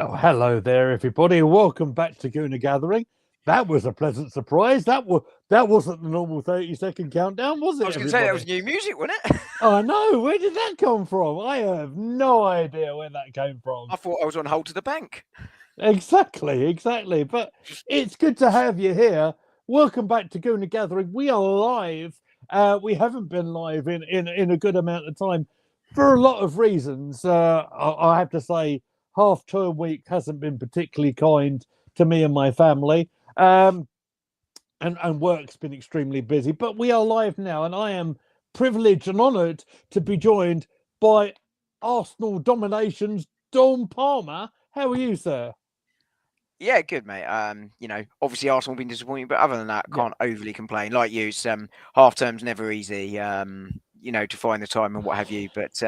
Well, hello there, everybody. Welcome back to Gooner Gathering. That was a pleasant surprise. That wasn't the normal 30-second countdown, was it? I was going to say that was new music, wasn't it? I know. Where did that come from? I have no idea where that came from. I thought I was on hold to the bank. Exactly. But it's good to have you here. Welcome back to Gooner Gathering. We are live. We haven't been live in a good amount of time for a lot of reasons. I have to say, half-term week hasn't been particularly kind to me and my family. And work's been extremely busy. But we are live now, and I am privileged and honoured to be joined by Arsenal Domination's Dom Palmer. How are you, sir? Yeah, good, mate. Obviously Arsenal have been disappointing, but other than that, can't overly complain. Like you, half term's never easy, to find the time and what have you. But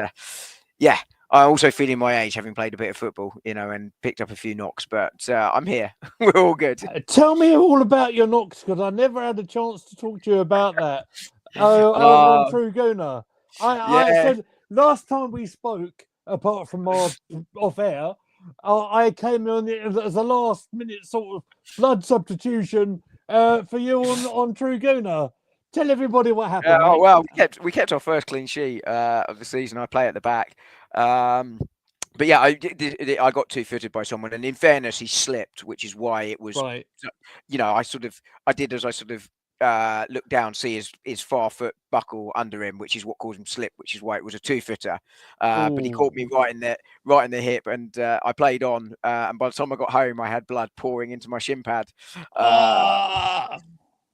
I'm also feeling my age, having played a bit of football, and picked up a few knocks. But I'm here. We're all good. Tell me all about your knocks, because I never had a chance to talk to you about that. Over on True Gooner. I said last time we spoke, apart from our off air, I came on as a last minute sort of blood substitution for you on True Gooner. Tell everybody what happened. Well, we kept our first clean sheet of the season. I play at the back. But yeah, I got two-footed by someone, and in fairness, he slipped, which is why it was. Right. I did as I sort of looked down, see his far foot buckle under him, which is what caused him to slip, which is why it was a two-footer. But he caught me right in the hip, and I played on. And by the time I got home, I had blood pouring into my shin pad.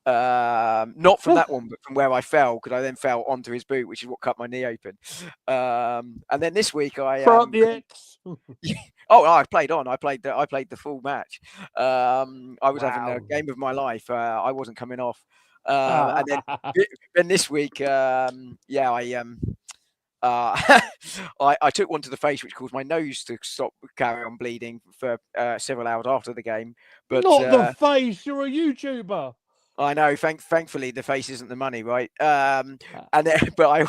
Not from that one, but from where I fell, because I then fell onto his boot, which is what cut my knee open. And then this week I I played on. I played the full match. I was having a game of my life. I wasn't coming off. And then this week, I took one to the face, which caused my nose to carry on bleeding for several hours after the game. But not the face. You're a YouTuber. I know. Thankfully, the face isn't the money, right? But I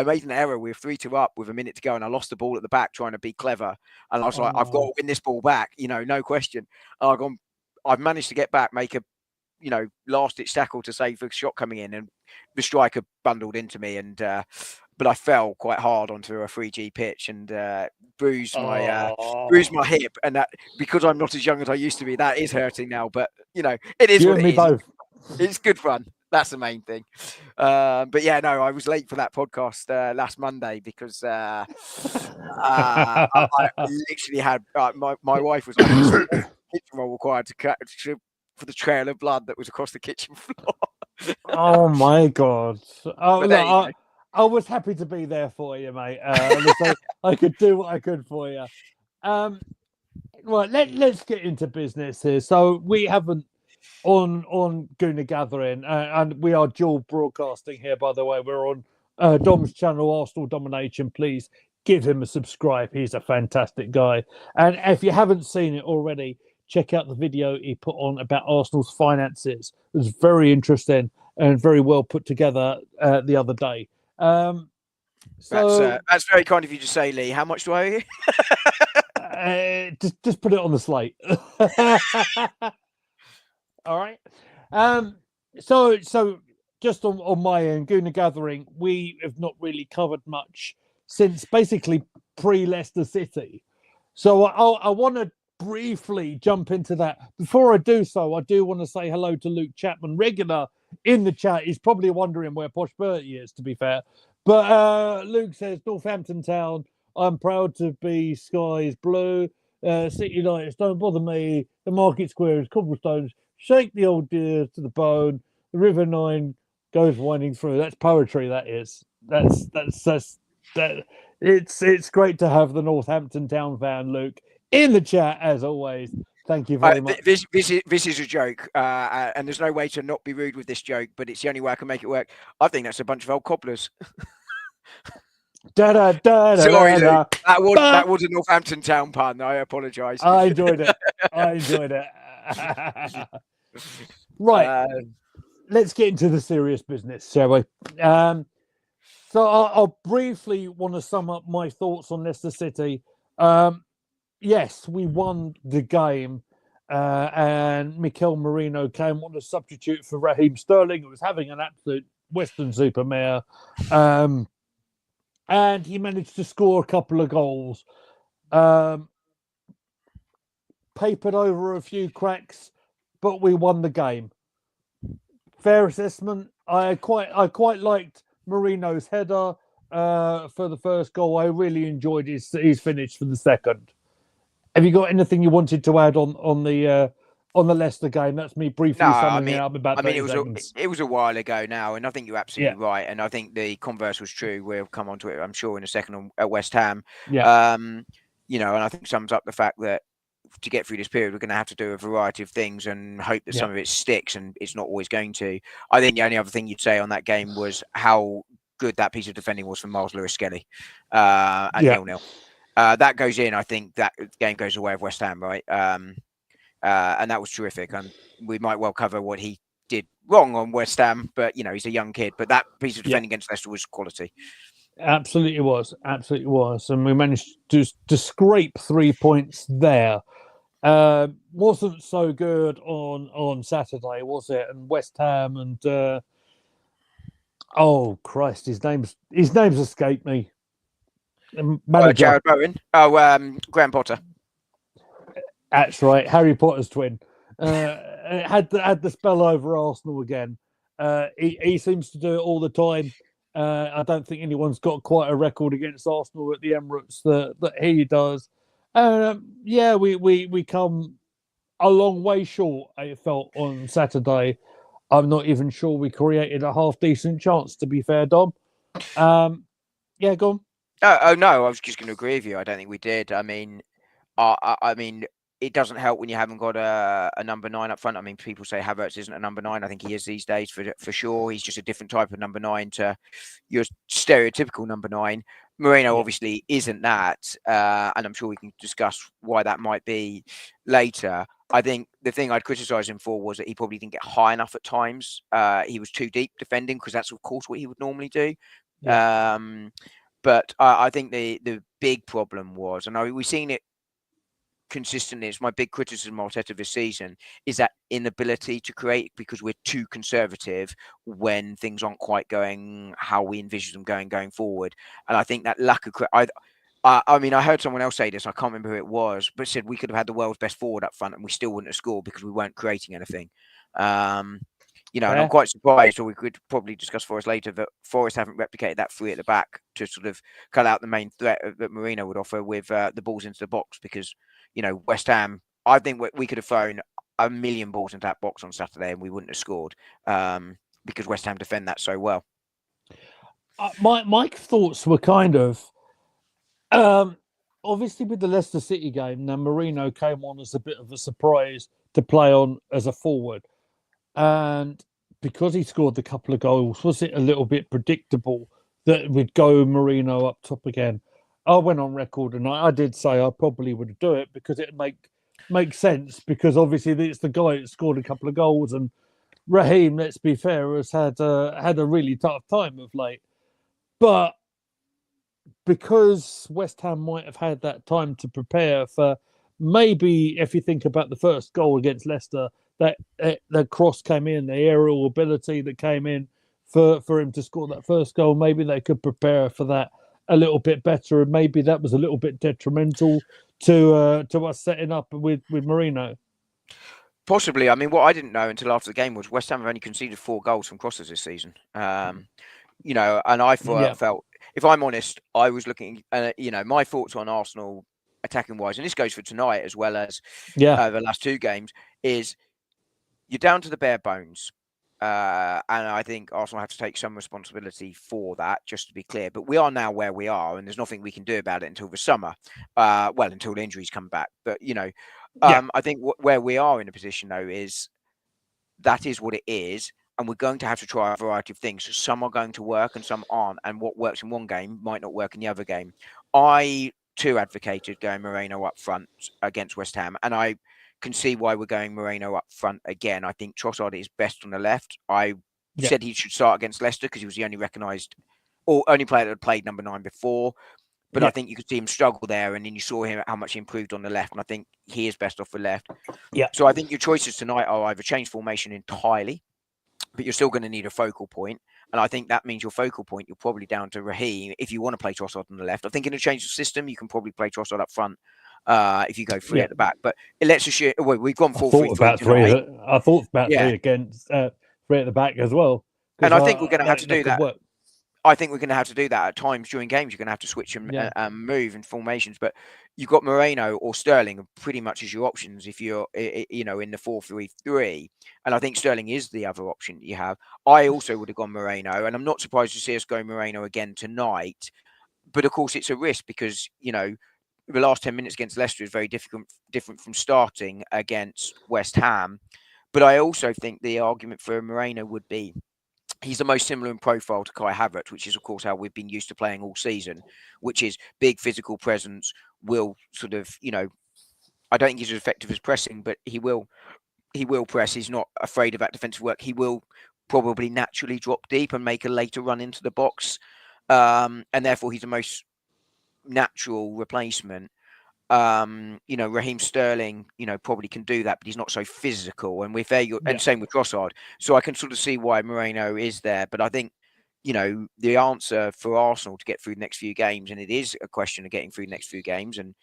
made an error with 3-2 up with a minute to go, and I lost the ball at the back trying to be clever. And I was like, I've got to win this ball back, no question. I've managed to get back, make a last-ditch tackle to save the shot coming in, and the striker bundled into me, and but I fell quite hard onto a 3G pitch and bruised my hip, and that, because I'm not as young as I used to be, that is hurting now. But it is what it is. Both. It's good fun. That's the main thing. But yeah, no, I was late for that podcast last Monday because I literally had my wife was kitchen roll required to cut for the trail of blood that was across the kitchen floor. Oh my God! I was happy to be there for you, mate. I could do what I could for you. Right, let's get into business here. So we haven't on Gooner Gathering, and we are dual broadcasting here, by the way. We're on Dom's channel, Arsenal Domination. Please give him a subscribe. He's a fantastic guy. And if you haven't seen it already, check out the video he put on about Arsenal's finances. It was very interesting and very well put together the other day. That's very kind of you to say, Lee. How much do I owe you? Just put it on the slate. All right. So just on my end, Gooner Gathering, we have not really covered much since basically pre-Leicester City. So I want to briefly jump into that. Before I do so, I do want to say hello to Luke Chapman, regular in the chat. He's probably wondering where Posh Bertie is, to be fair. But Luke says, Northampton Town, I'm proud to be sky is blue. City lights don't bother me. The market square is cobblestones. Shake the old deer to the bone. The River Nine goes winding through. That's poetry. That is. It's great to have the Northampton Town fan, Luke, in the chat as always. Thank you very much. This is a joke, and there's no way to not be rude with this joke, but it's the only way I can make it work. I think that's a bunch of old cobblers. Sorry, Luke. That was a Northampton Town pun. I apologise. I enjoyed it. Right. Let's get into the serious business, shall we? So I'll briefly want to sum up my thoughts on Leicester City. yes, we won the game, and Mikel Merino came on as substitute for Raheem Sterling, who was having an absolute Western supermare. Um, and he managed to score a couple of goals. Um, Papered over a few cracks, but we won the game. Fair assessment. I quite liked Marino's header for the first goal. I really enjoyed his finish for the second. Have you got anything you wanted to add on the Leicester game? That's me No, briefly summing it up in about I mean, 30 seconds. it was a while ago now, and I think you're Yeah, absolutely right. And I think the converse was true. We'll come on to it, I'm sure, in a second at West Ham. yeah, Um, and I think sums up the fact that to get through this period, we're going to have to do a variety of things and hope that yeah, some of it sticks, and it's not always going to. I think the only other thing you'd say on that game was how good that piece of defending was from Miles Lewis-Skelly at yeah, 0-0. That goes in. I think that game goes away of West Ham, right? And that was terrific. And we might well cover what he did wrong on West Ham, but he's a young kid. But that piece of yeah. defending against Leicester was quality. Absolutely was, absolutely was, and we managed to scrape 3 points there. Wasn't so good on Saturday, was it? And West Ham and oh Christ, his name's escaped me. Manager. Jared Bowen. Graham Potter. That's right, Harry Potter's twin. Had the spell over Arsenal again. He seems to do it all the time. I don't think anyone's got quite a record against Arsenal at the Emirates that he does. Yeah, we come a long way short. I felt on Saturday. I'm not even sure we created a half decent chance. To be fair, Dom. Yeah, go on. Oh no, I was just going to agree with you. I don't think we did. I mean, it doesn't help when you haven't got a number 9 up front. I mean, people say Havertz isn't a number 9. I think he is these days for sure. He's just a different type of number 9 to your stereotypical number 9. Moreno Yeah. obviously isn't that, and I'm sure we can discuss why that might be later. I think the thing I'd criticise him for was that he probably didn't get high enough at times. He was too deep defending because that's of course what he would normally do. Yeah. But I think the big problem was, and we've seen it consistently, it's my big criticism of Arteta this season, is that inability to create because we're too conservative when things aren't quite going how we envision them going forward. And I think that lack of I mean, I heard someone else say this, I can't remember who it was, but said we could have had the world's best forward up front and we still wouldn't have scored because we weren't creating anything. And I'm quite surprised, or we could probably discuss Forrest later, that Forrest haven't replicated that 3 at the back to sort of cut out the main threat that Marino would offer with the balls into the box. Because, West Ham, I think we could have thrown a million balls into that box on Saturday and we wouldn't have scored because West Ham defend that so well. My thoughts were kind of obviously with the Leicester City game. Now Marino came on as a bit of a surprise to play on as a forward, and because he scored a couple of goals, was it a little bit predictable that we'd go Marino up top again? I went on record and I did say I probably would do it because it make sense, because obviously it's the guy that scored a couple of goals, and Raheem, let's be fair, has had a really tough time of late. But because West Ham might have had that time to prepare for, maybe if you think about the first goal against Leicester, that the cross came in, the aerial ability that came in for him to score that first goal, maybe they could prepare for that a little bit better, and maybe that was a little bit detrimental to us setting up with Marino. Possibly. I mean, what I didn't know until after the game was West Ham have only conceded 4 goals from crosses this season. And I felt, if I'm honest, I was looking, my thoughts on Arsenal attacking wise, and this goes for tonight as well as the last 2 games, is you're down to the bare bones. And I think Arsenal have to take some responsibility for that, just to be clear. But we are now where we are, and there's nothing we can do about it until the summer. Until the injuries come back. But, I think where we are in a position, though, is that is what it is. And we're going to have to try a variety of things. Some are going to work and some aren't. And what works in one game might not work in the other game. I, too, advocated going Moreno up front against West Ham. And I can see why we're going Moreno up front again. I think Trossard is best on the left. I said he should start against Leicester because he was the only recognised or only player that had played number 9 before. But I think you could see him struggle there, and then you saw him how much he improved on the left, and I think he is best off the left. Yeah. So I think your choices tonight are either change formation entirely, but you're still going to need a focal point. And I think that means your focal point, you're probably down to Raheem if you want to play Trossard on the left. I think in a change of system, you can probably play Trossard up front if you go three at the back. But let's assume we've gone 4-3-3 tonight. I thought about three against three at the back as well. And I think we're going to have to do that. Work. I think we're going to have to do that at times during games. You're going to have to switch and move in formations. But you've got Moreno or Sterling pretty much as your options if you're, in the 4-3-3. And I think Sterling is the other option that you have. I also would have gone Moreno, and I'm not surprised to see us go Moreno again tonight. But of course, it's a risk because, the last 10 minutes against Leicester is very different from starting against West Ham. But I also think the argument for Moreno would be he's the most similar in profile to Kai Havertz, which is, of course, how we've been used to playing all season, which is big physical presence, will sort of, I don't think he's as effective as pressing, but he will press. He's not afraid of that defensive work. He will probably naturally drop deep and make a later run into the box. And therefore, he's the most natural replacement. Raheem Sterling, probably can do that, but he's not so physical. And and same with Trossard. So I can sort of see why Moreno is there. But I think, the answer for Arsenal to get through the next few games, and it is a question of getting through the next few games. And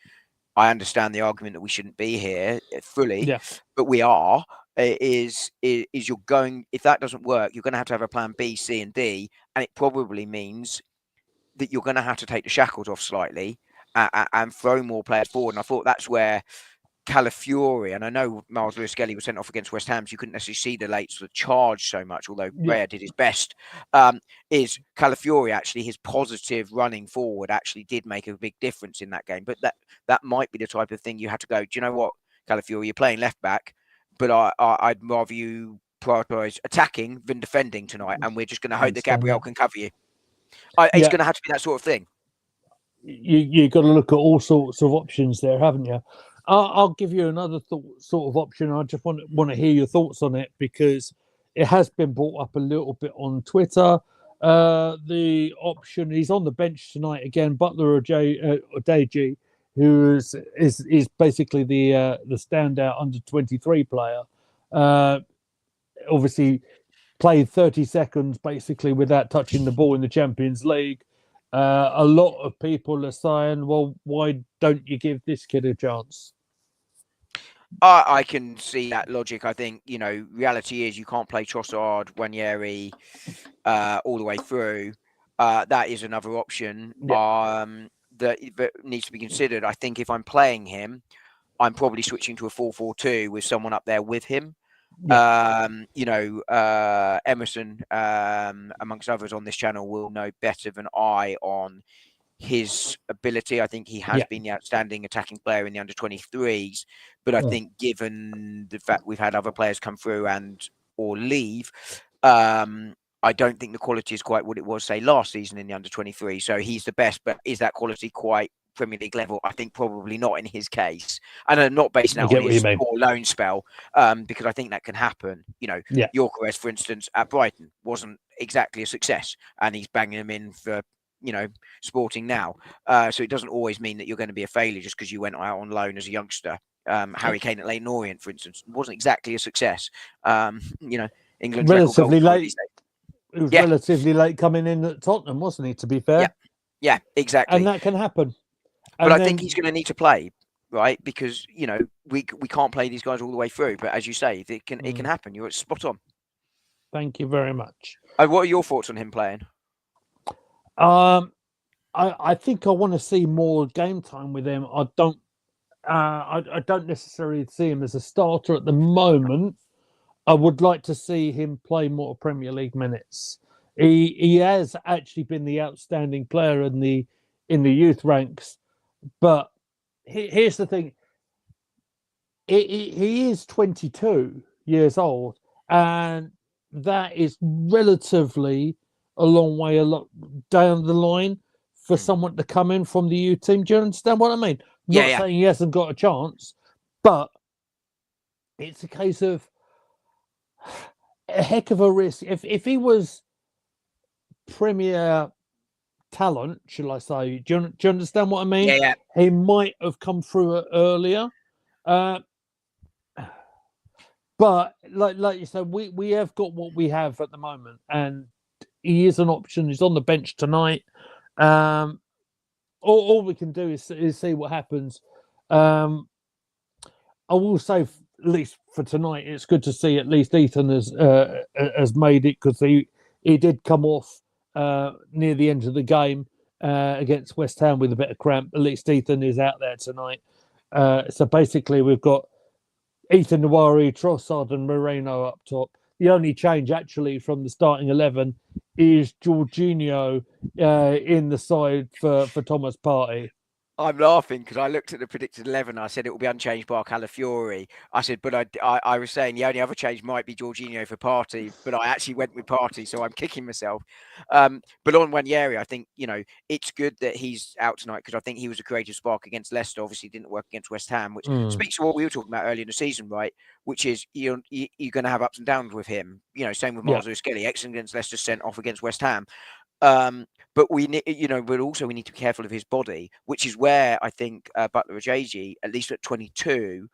I understand the argument that we shouldn't be here fully, but we are. Is you're going, if that doesn't work, you're going to have a plan B, C, and D, and it probably means that you're going to have to take the shackles off slightly. And throw more players forward. And I thought that's where Calafiori, and I know Miles Lewis-Skelly was sent off against West Ham, so you couldn't necessarily see the late sort of charge so much, although Rea did his best, is Calafiori actually, his positive running forward actually did make a big difference in that game. But that might be the type of thing you have to go, do you know what, Calafiori, you're playing left back, but I'd rather you prioritise attacking than defending tonight, and we're just going to hope that Gabriel can cover you. It's going to have to be that sort of thing. You've got to look at all sorts of options there, haven't you? I'll give you another sort of option. I just want to hear your thoughts on it because it has been brought up a little bit on Twitter. The option, he's on the bench tonight again, Butler Odeji, who is basically the standout under 23 player. Obviously, played 30 seconds basically without touching the ball in the Champions League. A lot of people are saying, well, why don't you give this kid a chance? I can see that logic. I think, reality is you can't play Trossard, Ranieri all the way through. That is another option that needs to be considered. I think if I'm playing him, I'm probably switching to a 4-4-2 with someone up there with him. Emerson, amongst others on this channel, will know better than I on his ability. I think he has been the outstanding attacking player in the under-23s, but I think given the fact we've had other players come through or leave, I don't think the quality is quite what it was, say, last season in the under-23. So he's the best, but is that quality quite Premier League level? I think probably not in his case, and I'm not basing that on his poor loan spell, because I think that can happen. Gyökeres, for instance, at Brighton wasn't exactly a success, and he's banging them in for Sporting now. So it doesn't always mean that you're going to be a failure just because you went out on loan as a youngster. Harry Kane at Leyton Orient, for instance, wasn't exactly a success. England's relatively late. It was relatively late coming in at Tottenham, wasn't he? To be fair. Yeah, exactly. And that can happen. But I think he's going to need to play, right? Because we can't play these guys all the way through. But as you say, it can happen. You're spot on. Thank you very much. What are your thoughts on him playing? I think I want to see more game time with him. I don't necessarily see him as a starter at the moment. I would like to see him play more Premier League minutes. He has actually been the outstanding player in the youth ranks, but here's the thing: he is 22 years old, and that is relatively a long way down the line for someone to come in from the youth team. Do you understand what I mean? Not saying he hasn't got a chance, but it's a case of a heck of a risk. If he was Premier talent, shall I say? Do you understand what I mean? Yeah, yeah. He might have come through it earlier. But like you said, we have got what we have at the moment, and he is an option. He's on the bench tonight. All we can do is see what happens. I will say, at least for tonight, it's good to see at least Ethan has made it, because he did come off near the end of the game against West Ham with a bit of cramp. At least Ethan is out there tonight. So basically, we've got Ethan Nwari, Trossard, and Moreno up top. The only change actually from the starting 11 is Jorginho in the side for Thomas Partey. I'm laughing because I looked at the predicted 11. I said it will be unchanged by Calafiori. I said, but I was saying the only other change might be Jorginho for Partey, but I actually went with Partey, so I'm kicking myself. But on Nwaneri, I think, it's good that he's out tonight, because I think he was a creative spark against Leicester. Obviously, didn't work against West Ham, which speaks to what we were talking about earlier in the season, right? Which is you're going to have ups and downs with him. Same with Miles Lewis-Skelly, excellent against Leicester, sent off against West Ham. But we need to be careful of his body, which is where I think Butler Ajayi, at least at 22.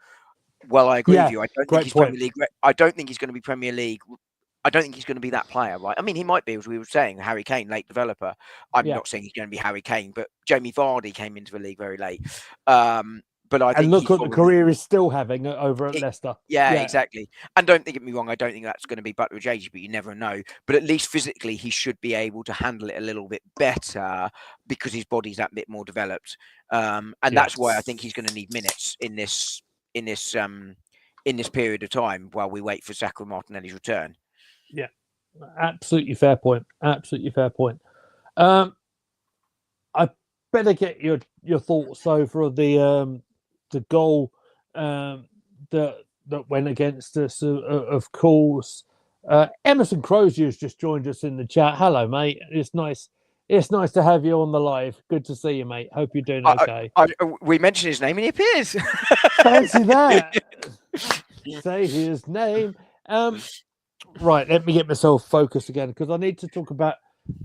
Well, I agree with you. I don't think he's Premier League. I don't think he's going to be Premier League. I don't think he's going to be that player, right? I mean, he might be, as we were saying, Harry Kane, late developer. I'm not saying he's going to be Harry Kane, but Jamie Vardy came into the league very late. But I think look at the career he's still having over at Leicester. Yeah, exactly. And don't get me wrong, I don't think that's going to be Butler Ajayi, but you never know. But at least physically, he should be able to handle it a little bit better, because his body's that bit more developed. And that's why I think he's going to need minutes in this period of time while we wait for Saka Martinelli's return. Yeah, absolutely fair point. Absolutely fair point. I better get your thoughts over the goal that went against us. Of course, Emerson Crozier has just joined us in the chat. Hello, mate. It's nice. It's nice to have you on the live. Good to see you, mate. Hope you're doing okay. We mentioned his name and he appears. Fancy that. Say his name. Right, let me get myself focused again, because I need to talk about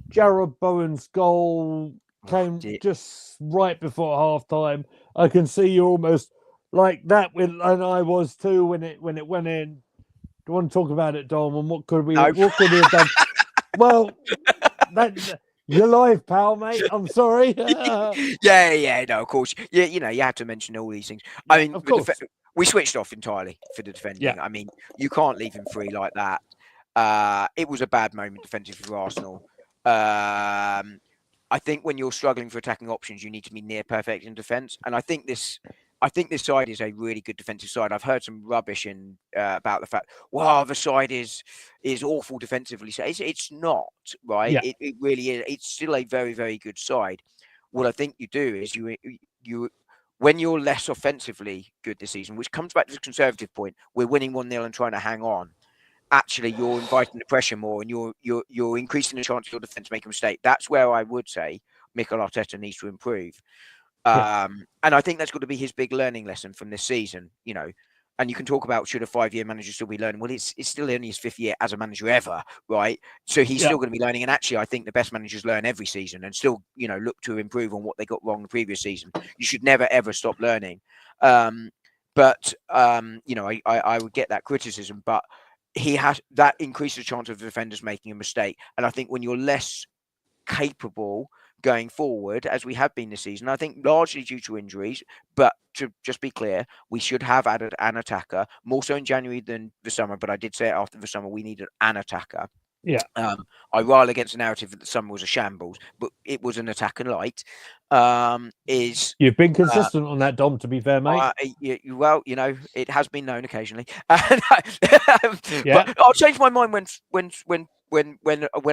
Jarrod Bowen's goal. Came just right before half time. I can see you almost like that, and I was too when it went in. Do you want to talk about it, Dom? And what could we have done? Well, you're live, pal, mate. I'm sorry. No, of course. Yeah, you have to mention all these things. I mean, of course. We switched off entirely for the defending. Yeah. I mean, you can't leave him free like that. It was a bad moment defensively for Arsenal. I think when you're struggling for attacking options, you need to be near perfect in defence. And I think this side is a really good defensive side. I've heard some rubbish about the fact, the side is awful defensively. So it's not, right? Yeah. It really is. It's still a very, very good side. What I think you do is you when you're less offensively good this season, which comes back to the conservative point, we're winning 1-0 and trying to hang on. Actually, you're inviting the pressure more, and you're increasing the chance of your defence to make a mistake. That's where I would say Mikel Arteta needs to improve. And I think that's got to be his big learning lesson from this season. And you can talk about, should a 5-year manager still be learning? Well, it's still only his 5th year as a manager ever, right? So he's still going to be learning. And actually, I think the best managers learn every season and still, look to improve on what they got wrong the previous season. You should never, ever stop learning. But I would get that criticism, but he has that increases the chance of the defenders making a mistake. And I think when you're less capable going forward, as we have been this season, I think largely due to injuries, but to just be clear, we should have added an attacker, more so in January than the summer, but I did say it after the summer, we needed an attacker. Yeah. I rail against the narrative that the summer was a shambles, but it was an attack and light. You've been consistent on that, Dom, to be fair, mate. Well, it has been known occasionally. But I'll change my mind when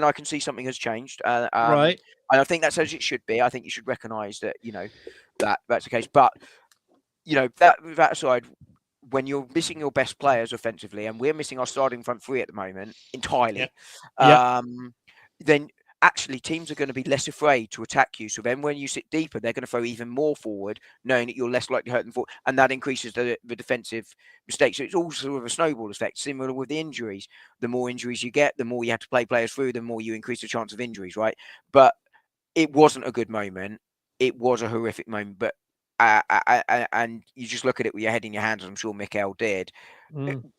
I can see something has changed. Right. And I think that's as it should be. I think you should recognise that, that's the case. But, that aside, when you're missing your best players offensively, and we're missing our starting front three at the moment entirely, then actually teams are going to be less afraid to attack you. So then when you sit deeper, they're going to throw even more forward, knowing that you're less likely to hurt them forward. And that increases the defensive mistakes. So it's all sort of a snowball effect, similar with the injuries. The more injuries you get, the more you have to play players through, the more you increase the chance of injuries, right? But it wasn't a good moment. It was a horrific moment, but and you just look at it with your head in your hands, and I'm sure Mikel did.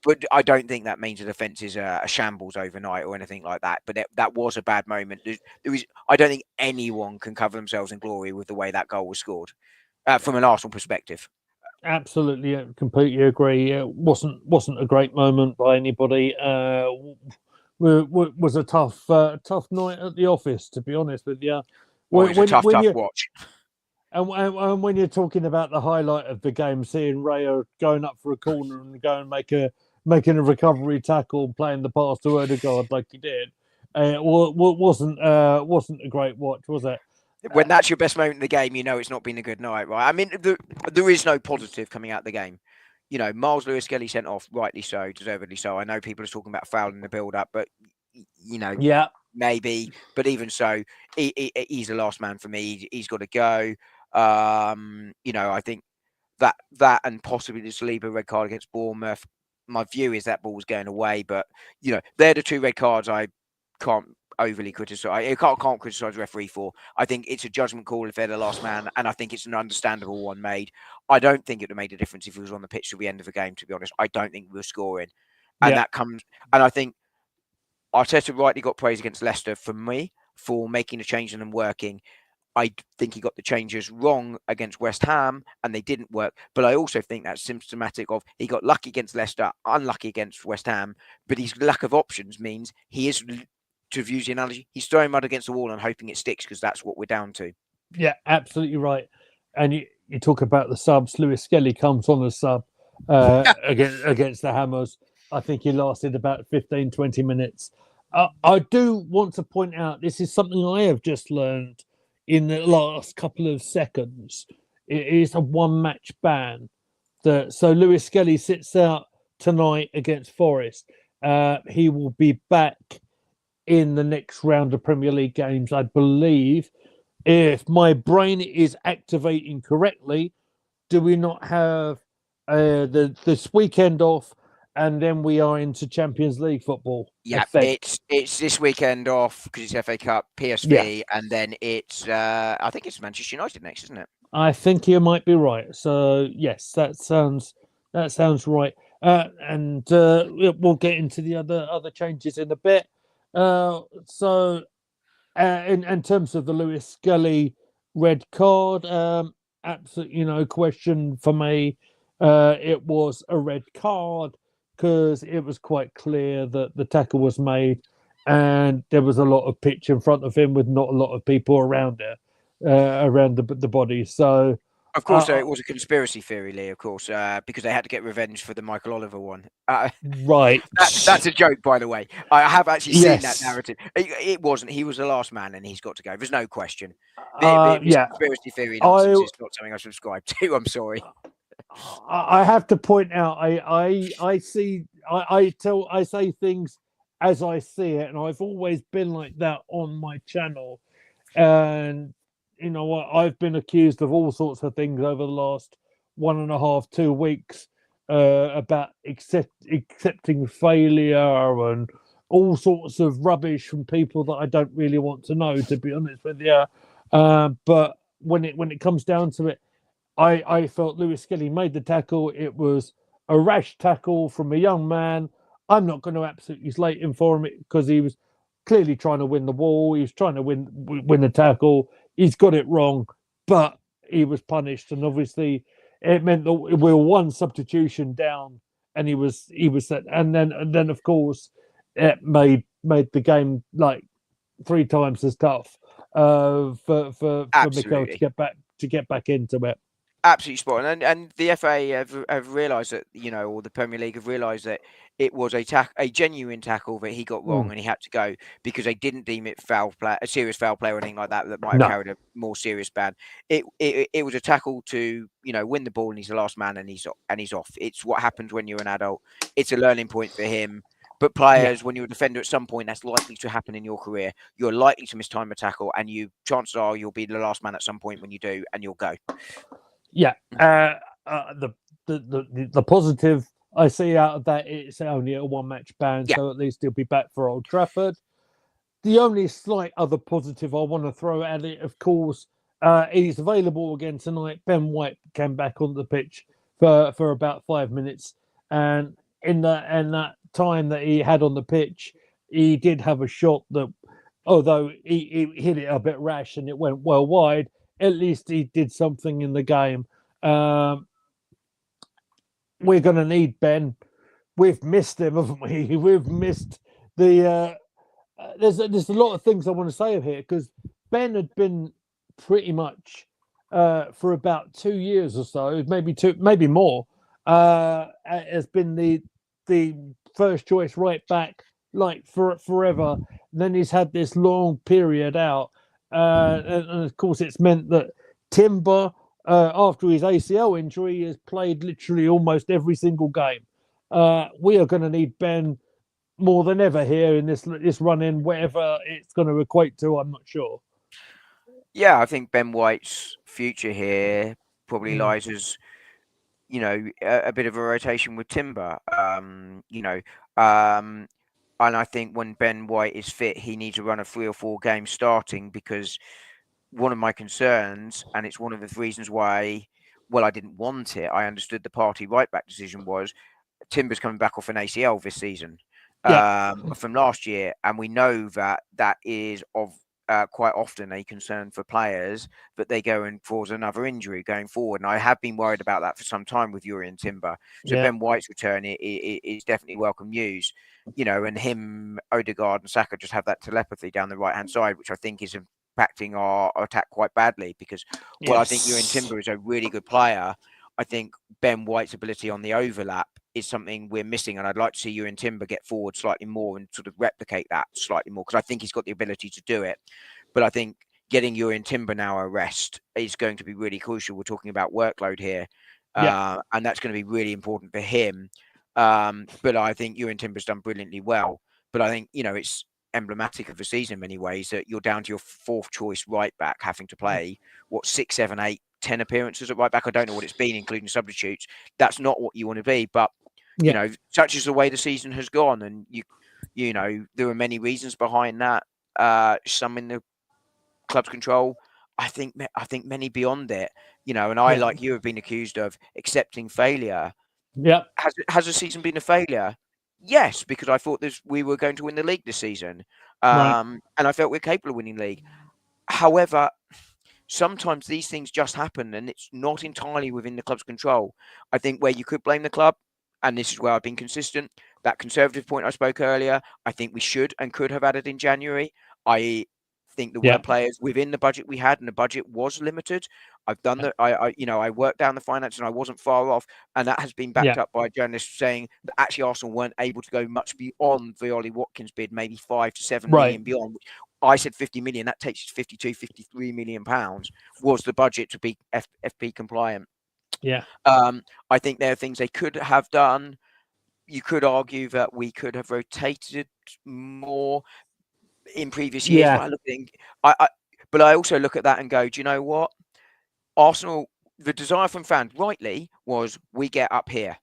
But I don't think that means the defence is a shambles overnight or anything like that. But that was a bad moment. I don't think anyone can cover themselves in glory with the way that goal was scored from an Arsenal perspective. Absolutely, completely agree. It wasn't a great moment by anybody. Was a tough night at the office, to be honest with you. Well, it was a tough watch. And when you're talking about the highlight of the game, seeing Raya going up for a corner and go and making a recovery tackle, playing the pass to Odegaard like he did, wasn't a great watch, was it? When that's your best moment in the game, you know it's not been a good night, right? I mean, there is no positive coming out of the game. You know, Miles Lewis-Skelly sent off, rightly so, deservedly so. I know people are talking about fouling the build-up, but, you know, yeah, maybe. But even so, he's the last man for me. He's got to go. You know, I think that and possibly the Saliba red card against Bournemouth. My view is that ball was going away, but you know, they're the two red cards I can't overly criticize. I can't criticize the referee for. I think it's a judgment call if they're the last man, and I think it's an understandable one made. I don't think it would have made a difference if he was on the pitch till the end of the game. To be honest, I don't think we were scoring, and that comes. And I think Arteta rightly got praise against Leicester from me for making a change and them working. I think he got the changes wrong against West Ham and they didn't work. But I also think that's symptomatic of he got lucky against Leicester, unlucky against West Ham. But his lack of options means he is, to use the analogy, he's throwing mud against the wall and hoping it sticks because that's what we're down to. Yeah, absolutely right. And you talk about the subs. Lewis-Skelly comes on as sub against the Hammers. I think he lasted about 15, 20 minutes. I do want to point out, this is something I have just learned in the last couple of seconds. It is a one-match ban. So Lewis-Skelly sits out tonight against Forrest. He will be back in the next round of Premier League games, I believe. If my brain is activating correctly, do we not have this weekend off, and then we are into Champions League football? Yeah, it's this weekend off because it's FA Cup, PSV, and then it's I think it's Manchester United next, isn't it? I think you might be right. So yes, that sounds right. And we'll get into the other changes in a bit. So in terms of the Lewis-Skelly red card, absolutely no question for me. It was a red card because it was quite clear that the tackle was made and there was a lot of pitch in front of him with not a lot of people around it, around the body. So, of course, it was a conspiracy theory, Lee, of course, because they had to get revenge for the Michael Oliver one. Right. That's a joke, by the way. I have actually seen that narrative. It wasn't. He was the last man and he's got to go. There's no question. Conspiracy theory nonsense is not something I subscribe to. I'm sorry. I have to point out, I say things as I see it, and I've always been like that on my channel. And you know what, I've been accused of all sorts of things over the last 1.5, 2 weeks about accepting failure and all sorts of rubbish from people that I don't really want to know, to be honest with you. But when it comes down to it, I felt Lewis-Skelly made the tackle. It was a rash tackle from a young man. I'm not going to absolutely slate him for him because he was clearly trying to win the ball. He was trying to win the tackle. He's got it wrong, but he was punished, and obviously it meant that we were one substitution down, and he was set. And then of course it made the game like 3 times as tough for Mikel to get back into it. Absolutely spot on, and the FA have realised that, you know, or the Premier League have realised that it was a genuine tackle that he got wrong and he had to go because they didn't deem it a serious foul play or anything like that might have carried a more serious ban. It was a tackle to, you know, win the ball and he's the last man and he's off. It's what happens when you're an adult. It's a learning point for him. But players, when you're a defender at some point, that's likely to happen in your career. You're likely to mistime a tackle, and chances are you'll be the last man at some point when you do, and you'll go. Yeah, the positive I see out of that, it's only a one-match ban, so at least he'll be back for Old Trafford. the only slight other positive I want to throw at it, of course, he's available again tonight. Ben White came back on the pitch for about 5 minutes, and in that time that he had on the pitch, he did have a shot that, although he hit it a bit rash and it went well wide, at least he did something in the game. We're going to need Ben. We've missed him, haven't we? We've missed the. There's a lot of things I want to say here, because Ben had been pretty much for about 2 years or so, maybe more. Has been the first choice right back like for forever. And then he's had this long period out, and of course it's meant that Timber, after his ACL injury, has played literally almost every single game. We are going to need Ben more than ever here in this run in, whatever it's going to equate to. I'm not sure. Yeah, I think Ben White's future here probably lies as, a bit of a rotation with Timber. And I think when Ben White is fit, he needs to run a 3 or 4 games starting, because one of my concerns, and it's one of the reasons why, I didn't want it. I understood the party right back decision was Timber's coming back off an ACL this season from last year, and we know that is of quite often a concern for players, that they go and cause another injury going forward. And I have been worried about that for some time with Yuri and Timber. So Ben White's return is definitely welcome news. And him, Odegaard and Saka just have that telepathy down the right-hand side, which I think is impacting our attack quite badly, because I think Yuri and Timber is a really good player. I think Ben White's ability on the overlap is something we're missing, and I'd like to see you and Timber get forward slightly more and sort of replicate that slightly more, because I think he's got the ability to do it. But I think getting you and Timber now a rest is going to be really crucial. We're talking about workload here, and that's going to be really important for him. But I think you and Timber's done brilliantly well. But I think, it's emblematic of the season in many ways that you're down to your 4th choice right back having to play 6, 7, 8, 10 appearances at right back. I don't know what it's been, including substitutes. That's not what you want to be, but such is the way the season has gone, and there are many reasons behind that. Some in the club's control. I think many beyond it. And I, like you, have been accused of accepting failure. Yeah. Has the season been a failure? Yes, because I thought we were going to win the league this season, and I felt we're capable of winning the league. However, sometimes these things just happen, and it's not entirely within the club's control. I think where you could blame the club, and this is where I've been consistent, that conservative point I spoke earlier, I think we should and could have added in January. I think there were players within the budget we had, and the budget was limited. I've done that. I worked down the finance, and I wasn't far off, and that has been backed up by journalists saying that actually Arsenal weren't able to go much beyond the Ollie Watkins bid, maybe 5 to 7 million beyond. I said 50 million. That takes 52, 53 million pounds was the budget to be FP compliant. Yeah. I think there are things they could have done. You could argue that we could have rotated more in previous years. But I also look at that and go, do you know what? Arsenal, the desire from fans, rightly, was we get up here.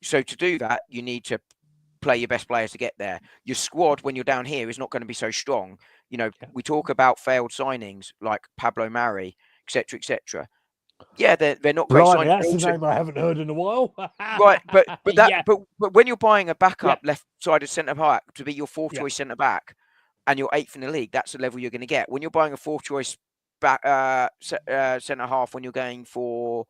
So to do that, you need to play your best players to get there. Your squad, when you're down here, is not going to be so strong. We talk about failed signings like Pablo Mari, etc., etc. Yeah, they're not great signings. That's a name I haven't heard in a while. Right, but when you're buying a backup left-sided centre back to be your 4th choice centre back, and you're 8th in the league, that's the level you're going to get. When you're buying a 4th choice back centre half, when you're going for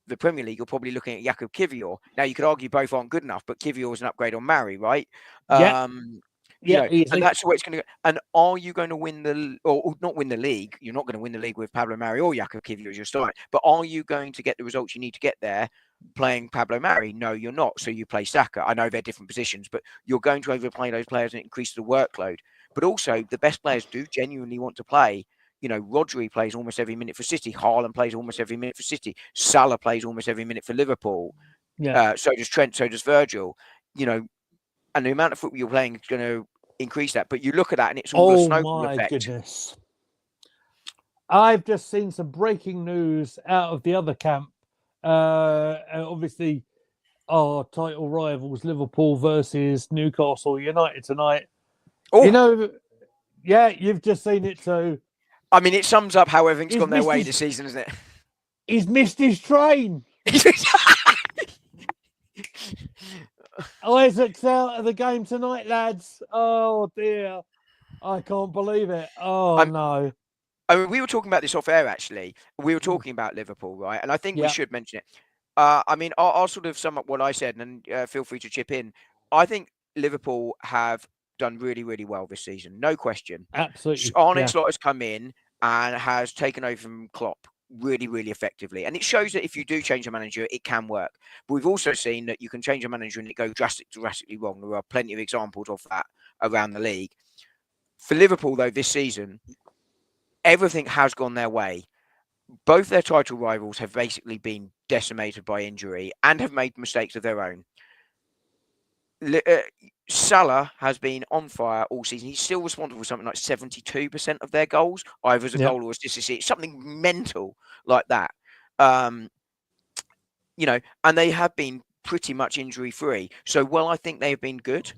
the Premier League, you're probably looking at Jakub Kiwior. Now, you could argue both aren't good enough, but Kiwior is an upgrade on Mari, right? And that's the way it's going to go. And are you going to win or not win the league? You're not going to win the league with Pablo Mari or Jakub Kiwior as your start. But are you going to get the results you need to get there playing Pablo Mari? No, you're not. So you play Saka. I know they're different positions, but you're going to overplay those players and increase the workload. But also, the best players do genuinely want to play. Rodri plays almost every minute for City. Haaland plays almost every minute for City. Salah plays almost every minute for Liverpool. So does Trent. So does Virgil. And the amount of football you're playing is going to increase that. But you look at that, and it's all a snowball effect. Oh my goodness! I've just seen some breaking news out of the other camp. Obviously, our title rivals, Liverpool versus Newcastle United tonight. Yeah, you've just seen it too. I mean, it sums up how everything's He's gone their missed way his- this season, isn't it? He's missed his train. Isaac's out of the game tonight, lads. Oh dear. I can't believe it. Oh no. I mean, we were talking about this off air, actually. We were Mm. talking about Liverpool, right? And I think we Yeah, should mention it. I mean, I'll sort of sum up what I said, and feel free to chip in. I think Liverpool have done really, really well this season, no question. absolutely. Arne Yeah, Slot has come in and has taken over from Klopp really, really effectively. And it shows that if you do change a manager, it can work. But we've also seen that you can change a manager and it goes drastically wrong. There are plenty of examples of that around the league. For Liverpool, though, this season, everything has gone their way. Both their title rivals have basically been decimated by injury and have made mistakes of their own. Salah has been on fire all season. He's still responsible for something like 72% of their goals, either as a yeah, goal or assist. Something mental like that. And they have been pretty much injury free. So, while I think they have been good,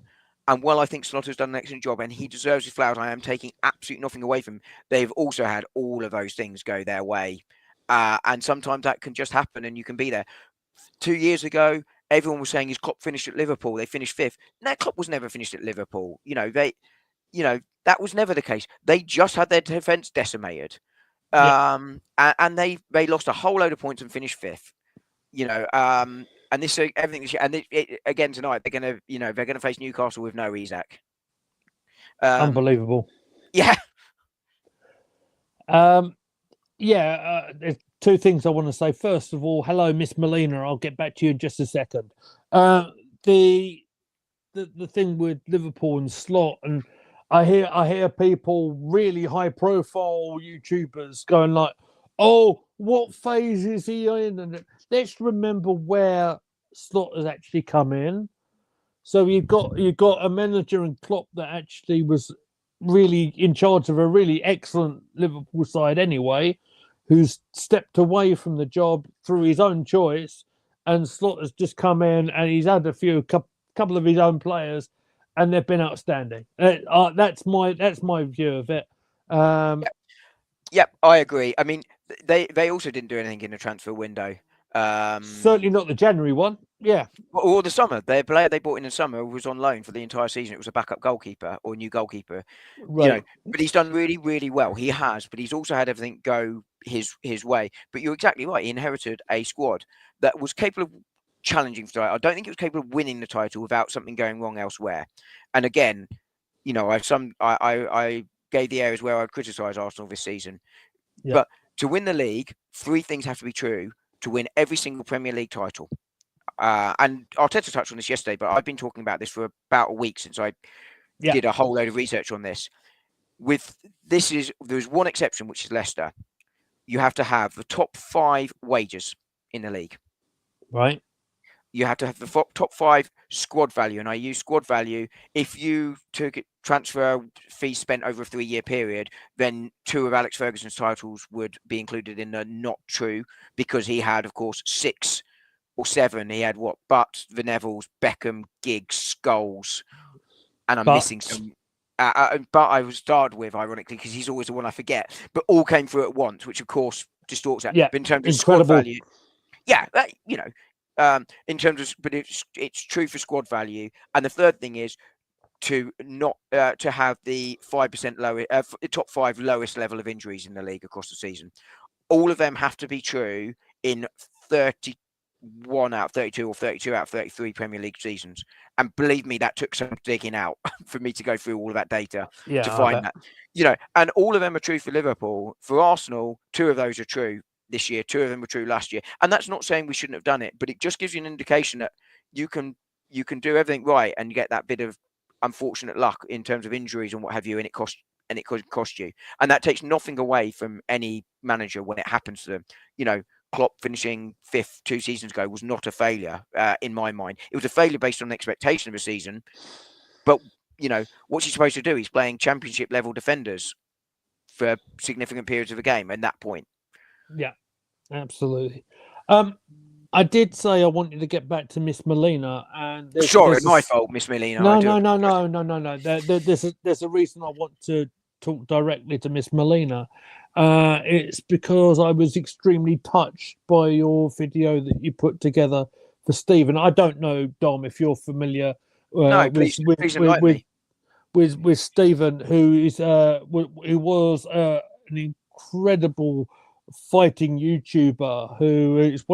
and while I think Slaughter's done an excellent job and he deserves his flowers, I am taking absolutely nothing away from him. They've also had all of those things go their way. And sometimes that can just happen and you can be there. 2 years ago, everyone was saying, is Klopp finished at Liverpool? They finished fifth. No, Klopp was never finished at Liverpool. That was never the case. They just had their defence decimated. And they lost a whole load of points and finished fifth. And this everything, and again tonight they're gonna face Newcastle with no Isak. unbelievable. Yeah. There's two things I want to say. First of all, hello, Miss Molina. I'll get back to you in just a second. The thing with Liverpool and Slot, and I hear people really high profile YouTubers going like, "Oh, what phase is he in?" And let's remember where Slot has actually come in. So you've got a manager and Klopp that actually was really in charge of a really excellent Liverpool side anyway, who's stepped away from the job through his own choice, and Slot has just come in and he's had a couple of his own players, and they've been outstanding. That's my view of it. Yep, I agree. I mean, they also didn't do anything in the transfer window. Certainly not the January one. Yeah. Or the summer. Their player they bought in the summer was on loan for the entire season. It was a backup goalkeeper or a new goalkeeper. Right. But he's done really, really well. He has, but he's also had everything go his way. But you're exactly right. He inherited a squad that was capable of challenging for the title. I don't think it was capable of winning the title without something going wrong elsewhere. And again, I gave the areas where I criticised Arsenal this season. Yeah. But to win the league, three things have to be true to win every single Premier League title. And Arteta touched on this yesterday, but I've been talking about this for about a week since I did a whole load of research on this. There's one exception, which is Leicester. You have to have the top 5 wages in the league. Right. You have to have the top 5 squad value, and I use squad value. If you took transfer fees spent over a 3-year period, then 2 of Alex Ferguson's titles would be included in the not true, because he had, of course, 6 or 7. He had Butt, the Nevilles, Beckham, Giggs, Scholes, and I'm missing some. But I was started with, ironically, because he's always the one I forget. But all came through at once, which of course distorts that. Yeah, but in terms of squad value, in terms of, but it's true for squad value. And the third thing is to not to have the 5% lower, top 5 lowest level of injuries in the league across the season. All of them have to be true in 31 out of 32 or 32 out of 33 Premier League seasons. And believe me, that took some digging out for me to go through all of that data to find that. And all of them are true for Liverpool. For Arsenal, 2 of those are true this year. 2 of them were true last year. And that's not saying we shouldn't have done it, but it just gives you an indication that you can do everything right and get that bit of unfortunate luck in terms of injuries and what have you, and it could cost you. And that takes nothing away from any manager when it happens to them. Klopp finishing 5th 2 seasons ago was not a failure in my mind. It was a failure based on the expectation of a season. But, what's he supposed to do? He's playing championship level defenders for significant periods of the game at that point. Yeah, absolutely. I did say I wanted to get back to Miss Molina, and sorry, my fault, Miss Molina. No. There's a reason I want to talk directly to Miss Molina, it's because I was extremely touched by your video that you put together for Stephen. I don't know, Dom, if you're familiar No, please enlighten me. with Stephen, who was an incredible fighting YouTuber. Who is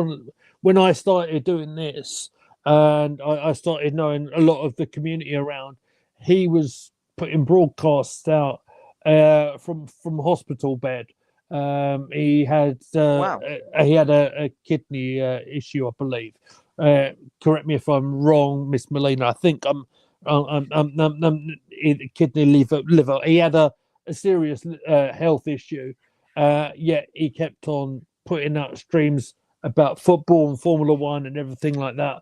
when I started doing this, and I started knowing a lot of the community around. He was putting broadcasts out from hospital bed. He had Wow. a kidney issue, I believe. Correct me if I'm wrong, Miss Molina. I think kidney liver. He had a serious health issue. Yet he kept on putting out streams about football and Formula One and everything like that.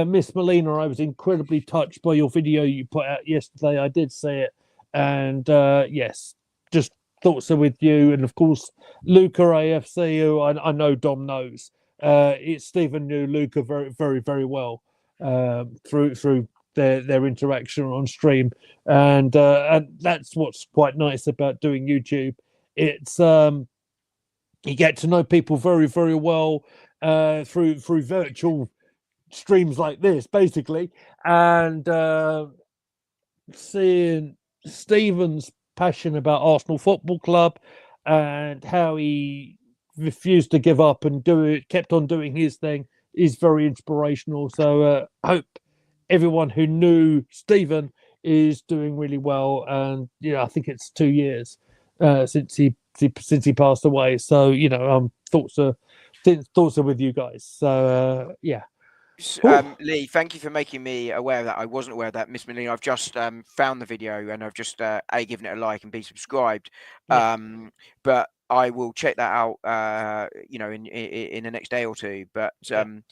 Miss Molina, I was incredibly touched by your video you put out yesterday. I did see it, and yes, just thoughts are with you, and of course Luca AFC, who I know Dom knows. It's Stephen knew Luca very, very, very well through their interaction on stream, and that's what's quite nice about doing YouTube. It's you get to know people very, very well through virtual streams like this, basically, and seeing Stephen's passion about Arsenal Football Club and how he refused to give up and kept on doing his thing is very inspirational. So I hope everyone who knew Stephen is doing really well. And I think it's 2 years since he passed away. So thoughts are with you guys. So yeah. Lee, thank you for making me aware of that. I wasn't aware of that, Miss Molina. I've just found the video and I've just given it a like and be subscribed. But I will check that out. In the next day or two. But hoping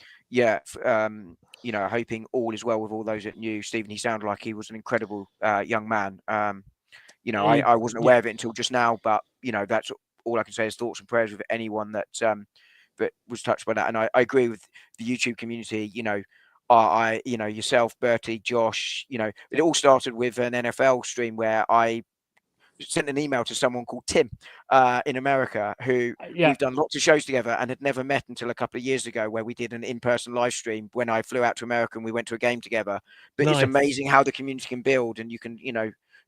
all is well with all those that knew Stephen. He sounded like he was an incredible young man. I wasn't aware of it until just now, but that's all I can say is thoughts and prayers with anyone that was touched by that. And I agree with the YouTube community. Yourself, Bertie, Josh. It all started with an NFL stream where I sent an email to someone called Tim in America, who we've done lots of shows together and had never met until a couple of years ago, where we did an in-person live stream when I flew out to America and we went to a game together. But It's amazing how the community can build, and you can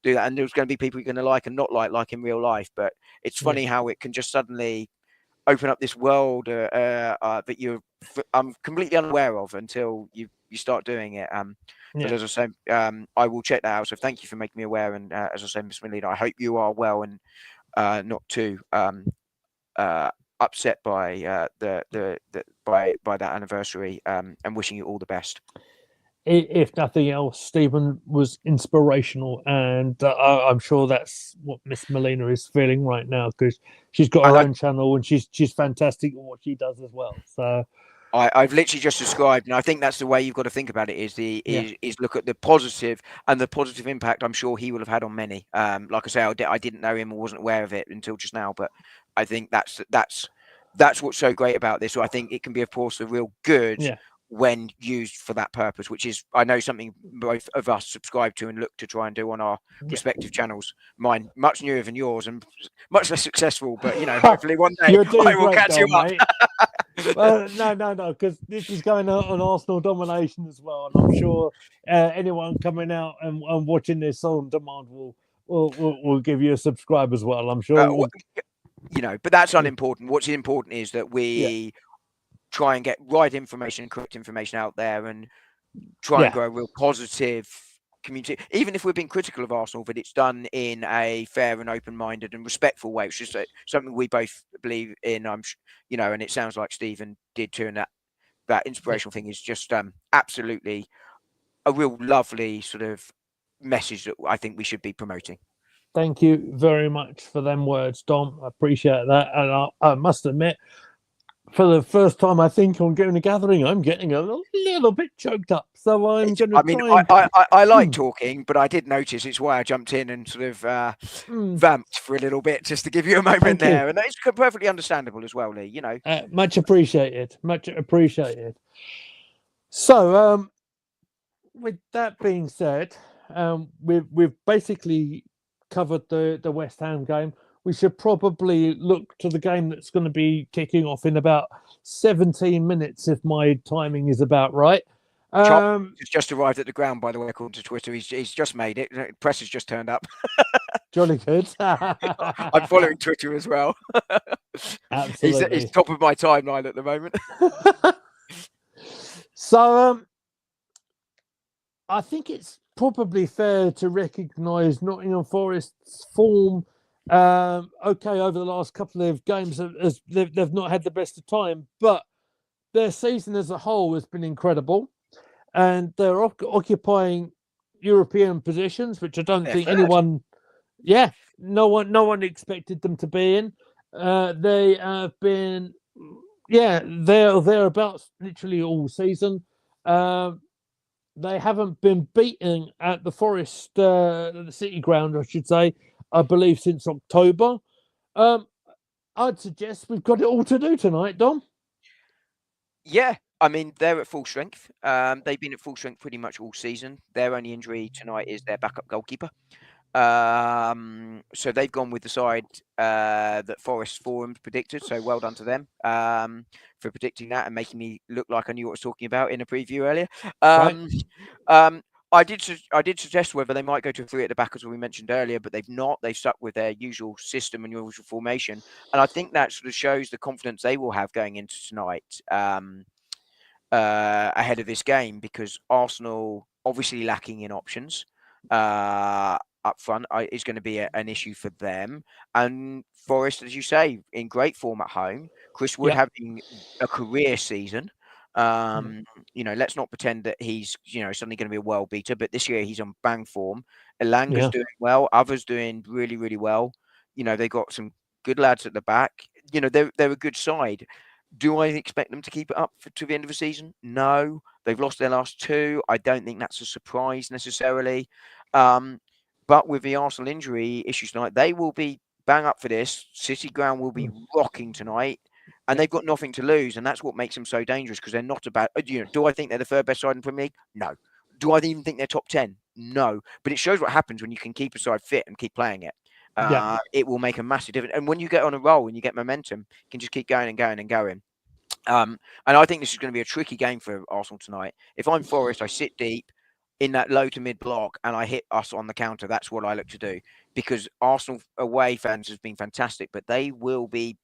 do that. And there's going to be people you're going to like and not like in real life. But it's funny how it can just suddenly open up this world that I'm completely unaware of until you start doing it. But as I say, I will check that out. So thank you for making me aware. And as I say, Miss Molina, I hope you are well and not too upset by by that anniversary. And wishing you all the best. If nothing else, Stephen was inspirational, and I'm sure that's what Miss Molina is feeling right now, because she's got her own channel and she's fantastic at what she does as well. So I've literally just subscribed, and I think that's the way you've got to think about it. Is look at the positive and the positive impact I'm sure he will have had on many. Like I say, I didn't know him or wasn't aware of it until just now, but I think that's what's so great about this. So I think it can be, of course, a real good. When used for that purpose, which is, I know, something both of us subscribe to and look to try and do on our respective channels. Mine much newer than yours and much less successful, but hopefully one day I will catch you up. Well, no, because this is going out on Arsenal domination as well, and I'm sure anyone coming out and watching this on demand will give you a subscribe as well. I'm sure. But that's unimportant. What's important is that we try and get right information, correct information out there, and try and grow a real positive community. Even if we're being critical of Arsenal, that it's done in a fair and open-minded and respectful way, which is something we both believe in. And it sounds like Stephen did too. And that inspirational thing is just absolutely a real lovely sort of message that I think we should be promoting. Thank you very much for them words, Dom. I appreciate that, and I must admit, for the first time, I think, on Going to Gathering, I'm getting a little bit choked up. So I'm going to try. I like talking, but I did notice. It's why I jumped in and sort of vamped for a little bit, just to give you a moment there. And it's perfectly understandable as well, Lee. Much appreciated. Much appreciated. So, with that being said, we've basically covered the West Ham game. We should probably look to the game that's going to be kicking off in about 17 minutes, if my timing is about right. Charles has just arrived at the ground, by the way, according to Twitter. He's just made it. Press has just turned up. Jolly good. I'm following Twitter as well. Absolutely. He's top of my timeline at the moment. So I think it's probably fair to recognise Nottingham Forest's form. Okay, over the last couple of games, as they've not had the best of time, but their season as a whole has been incredible, and they're occupying European positions, which I don't think anyone, no one expected them to be in. They have been, they're thereabouts literally all season. They haven't been beaten at the Forest, the City Ground, I should say, I believe, since October. I'd suggest we've got it all to do tonight, Dom. Yeah, I mean, they're at full strength. They've been at full strength pretty much all season. Their only injury tonight is their backup goalkeeper. So they've gone with the side that Forest Forums predicted. So well done to them for predicting that and making me look like I knew what I was talking about in a preview earlier. Right. I did suggest whether they might go to 3 at the back, as we mentioned earlier, but they've not. They've stuck with their usual system and usual formation, and I think that sort of shows the confidence they will have going into tonight ahead of this game, because Arsenal obviously lacking in options up front is going to be an issue for them, and Forest, as you say, in great form at home. Chris Wood having a career season. Let's not pretend that he's, suddenly going to be a world beater, but this year he's on bang form. Elanga's doing well, others doing really, really well. They've got some good lads at the back. They're a good side. Do I expect them to keep it up to the end of the season? No. They've lost their last 2. I don't think that's a surprise necessarily. But with the Arsenal injury issues tonight, they will be bang up for this. City Ground will be rocking tonight. And they've got nothing to lose, and that's what makes them so dangerous, because they're not about. Do I think they're the 3rd best side in the Premier League? No. Do I even think they're top 10? No. But it shows what happens when you can keep a side fit and keep playing it. It will make a massive difference. And when you get on a roll and you get momentum, you can just keep going and going and going. And I think this is going to be a tricky game for Arsenal tonight. If I'm Forest, I sit deep in that low to mid block and I hit us on the counter. That's what I look to do, because Arsenal away fans has been fantastic, but they will be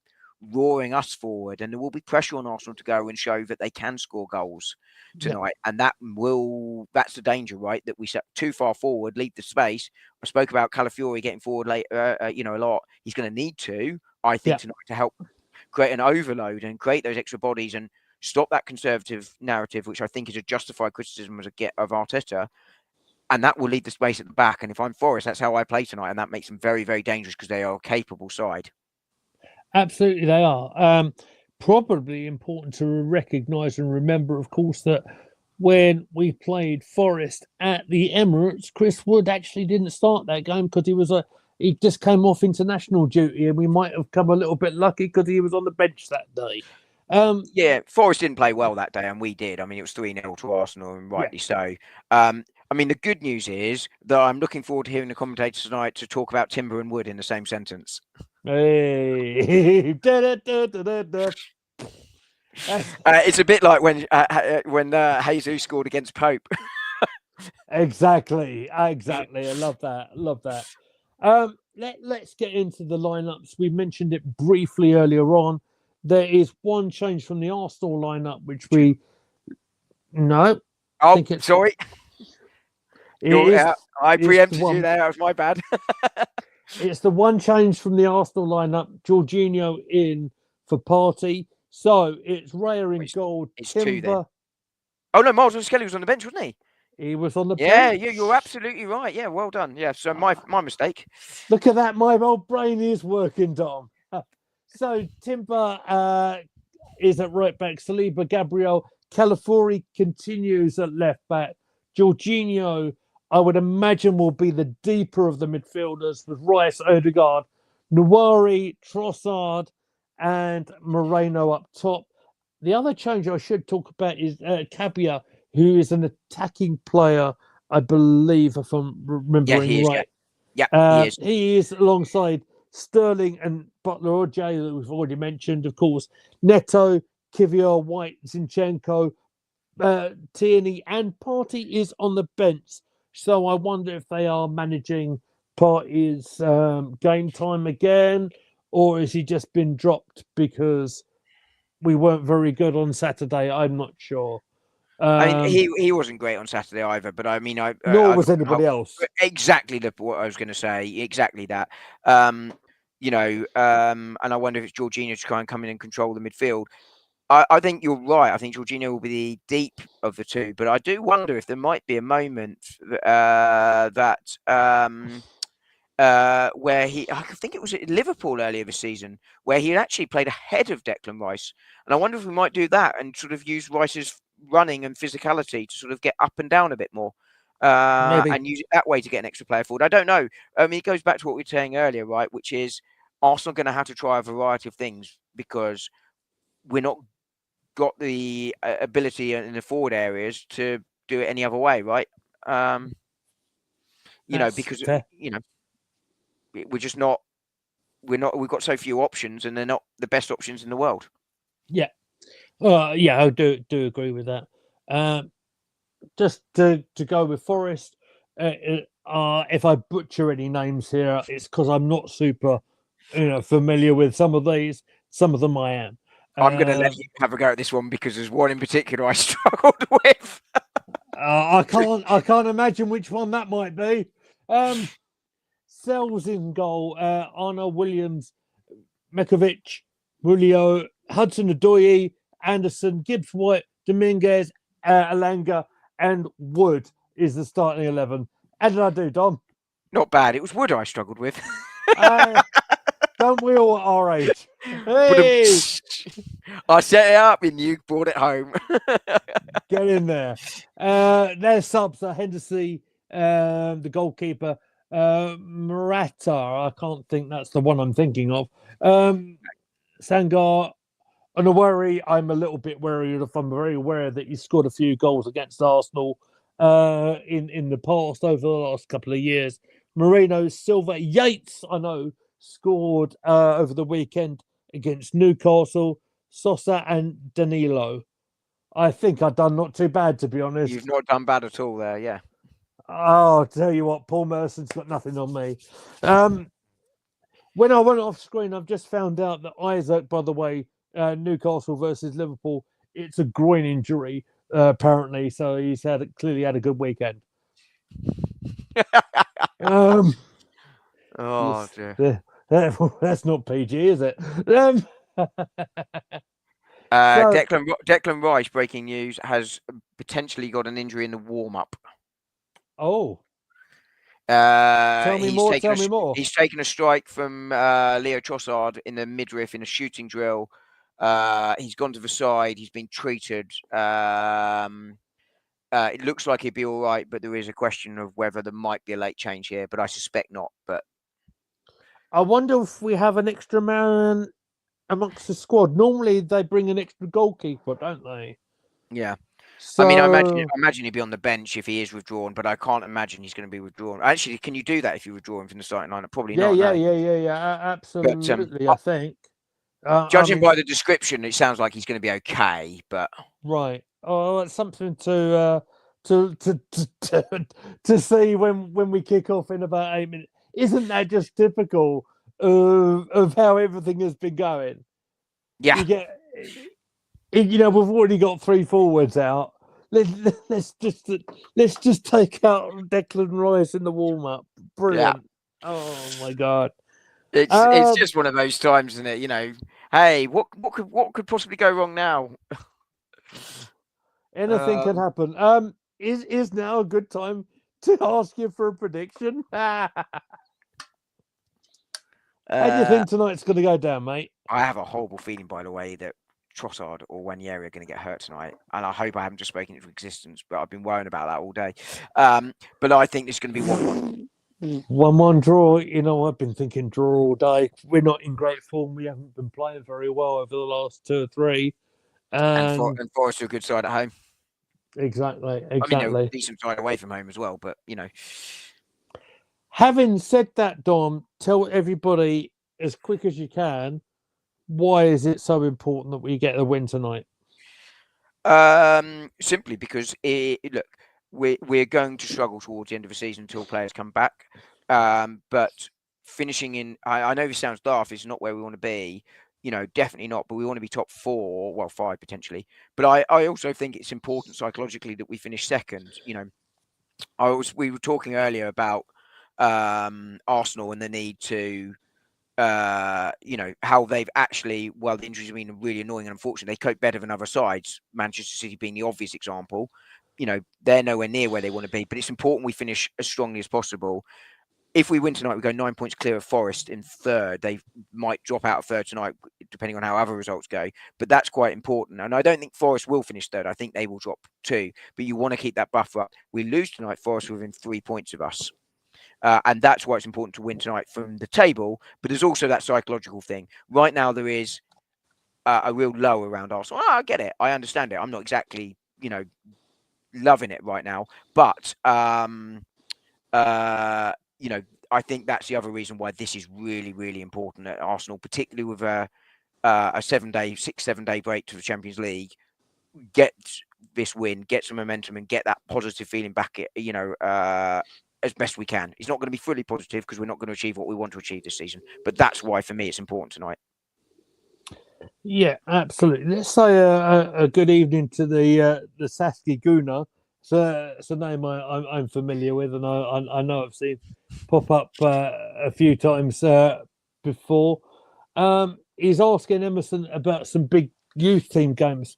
roaring us forward, and there will be pressure on Arsenal to go and show that they can score goals tonight. And that's the danger, right? That we set too far forward, leave the space. I spoke about Calafiori getting forward later, a lot. He's going to need to, I think, tonight, to help create an overload and create those extra bodies and stop that conservative narrative, which I think is a justified criticism of Arteta. And that will leave the space at the back. And if I'm Forest, that's how I play tonight, and that makes them very, very dangerous, because they are a capable side. Absolutely, they are. Probably important to recognise and remember, of course, that when we played Forest at the Emirates, Chris Wood actually didn't start that game because he just came off international duty, and we might have come a little bit lucky because he was on the bench that day. Forest didn't play well that day, and we did. I mean, it was 3-0 to Arsenal, and rightly so. I mean, the good news is that I'm looking forward to hearing the commentators tonight to talk about Timber and Wood in the same sentence. Hey. It's a bit like when Jesus scored against Pope. Exactly. I love that. Let's get into the lineups. We mentioned it briefly earlier on. There is one change from the Arsenal lineup, which we sorry. I preempted you there. That was my bad. It's the one change from the Arsenal lineup. Jorginho in for Partey. So it's Raya in goal. It's Timber. 2 then. Oh no, Miles Skelly was on the bench, wasn't he? He was on the bench. Yeah, you're absolutely right. Yeah, well done. Yeah, so my mistake. Look at that. My old brain is working, Dom. So Timber is at right back. Saliba, Gabriel, Calafiori continues at left back. Jorginho, I would imagine, will be the deeper of the midfielders, with Rice, Odegaard, Nwari, Trossard, and Moreno up top. The other change I should talk about is Cabia, who is an attacking player, I believe, if I'm remembering right. Yeah, he is. He is alongside Sterling and Butler or Jay that we've already mentioned, of course. Neto, Kivior, White, Zinchenko, Tierney, and Party is on the bench. So I wonder if they are managing Party's game time again, or has he just been dropped because we weren't very good on Saturday? I'm not sure. I mean, he wasn't great on Saturday either, but I mean, Nor I was anybody else. exactly what I was going to say, exactly that. And I wonder if it's Jorginho to try and come in and control the midfield. I think you're right. I think Jorginho will be the deep of the two, but I do wonder if there might be a moment where I think it was at Liverpool earlier this season, where he actually played ahead of Declan Rice. And I wonder if we might do that and sort of use Rice's running and physicality to sort of get up and down a bit more. Maybe. And use it that way to get an extra player forward. I don't know. I mean, it goes back to what we were saying earlier, right? Which is Arsenal going to have to try a variety of things because we're not got the ability in the forward areas to do it any other way, right? Because fair. we're just not. We've got so few options, and they're not the best options in the world. Yeah. Yeah, I do agree with that. Just to go with Forrest, if I butcher any names here, it's because I'm not super, familiar with some of these. Some of them I am. I'm going to let you have a go at this one because there's one in particular I struggled with. I can't imagine which one that might be. Sells in goal. Arna Williams, Mekovic, Mulio, Hudson-Odoi, Anderson, Gibbs White, Dominguez, Alanga, and Wood is the starting 11. How did I do, Dom? Not bad. It was Wood I struggled with. Don't we all at our age? Hey! I set it up and you brought it home. Get in there. Their subs are Henderson, the goalkeeper, Murata. I can't think that's the one I'm thinking of. Sangar, and a worry, I'm a little bit worried if I'm very aware that he scored a few goals against Arsenal in the past over the last couple of years. Moreno, Silva, Yates, I know, scored over the weekend against Newcastle, Sosa and Danilo. I think I've done not too bad, to be honest. You've not done bad at all there, yeah. Oh, I'll tell you what, Paul Merson's got nothing on me. When I went off screen, I've just found out that Isaac, by the way, Newcastle versus Liverpool, it's a groin injury, apparently. So he's clearly had a good weekend. Oh, dear. That's not PG, is it? Declan Rice, breaking news, has potentially got an injury in the warm-up. Oh. Tell me more. He's taken a strike from Leo Trossard in the midriff in a shooting drill. He's gone to the side. He's been treated. It looks like he'd be all right, but there is a question of whether there might be a late change here, but I suspect not. But I wonder if we have an extra man amongst the squad. Normally they bring an extra goalkeeper, don't they? Yeah. So, I mean, I imagine he'd be on the bench if he is withdrawn, but I can't imagine he's going to be withdrawn. Actually, can you do that if you withdraw him from the starting lineup? Probably not. Yeah. Absolutely, I think. Judging by the description, it sounds like he's going to be okay, but right. Oh, it's something to see when we kick off in about 8 minutes. Isn't that just typical of how everything has been going? Yeah. We've already got 3 forwards out. Let's just take out Declan Rice in the warm up. Brilliant. Yeah. Oh my god. It's just one of those times, isn't it? Hey, what could possibly go wrong now? Anything can happen. Is now a good time to ask you for a prediction? How do you think tonight's going to go down, mate? I have a horrible feeling, by the way, that Trossard or Wanyeri are going to get hurt tonight, and I hope I haven't just spoken into existence, but I've been worrying about that all day. But I think it's going to be 1-1. 1-1 draw. I've been thinking draw all day. We're not in great form. We haven't been playing very well over the last 2 or 3. And Forrest are a good side at home. Exactly. I mean, they're a decent side away from home as well, but Having said that, Dom, tell everybody as quick as you can, why is it so important that we get a win tonight? Simply because look, we're going to struggle towards the end of the season until players come back. But finishing in, I know this sounds daft. It's not where we want to be. Definitely not. But we want to be top 4, well, 5 potentially. But I also think it's important psychologically that we finish second. We were talking earlier about Arsenal and the need to how they've actually, well, the injuries have been really annoying and unfortunate. They cope better than other sides, Manchester City being the obvious example. They're nowhere near where they want to be, but it's important we finish as strongly as possible. If we win tonight, we go 9 points clear of Forrest in third. They might drop out of third tonight, depending on how other results go, but that's quite important. And I don't think Forrest will finish third. I think they will drop 2, but you want to keep that buffer up. We lose tonight, Forrest within 3 points of us. And that's why it's important to win tonight from the table. But there's also that psychological thing. Right now, there is a real low around Arsenal. I get it. I understand it. I'm not exactly, loving it right now. But, I think that's the other reason why this is really, really important at Arsenal, particularly with a 6-7 day break to the Champions League. Get this win, get some momentum, and get that positive feeling back, as best we can. It's not going to be fully positive because we're not going to achieve what we want to achieve this season. But that's why, for me, it's important tonight. Yeah, absolutely. Let's say a good evening to the Saskia Guna. It's a name I'm familiar with, and I know I've seen pop up a few times before. He's asking Emerson about some big youth team games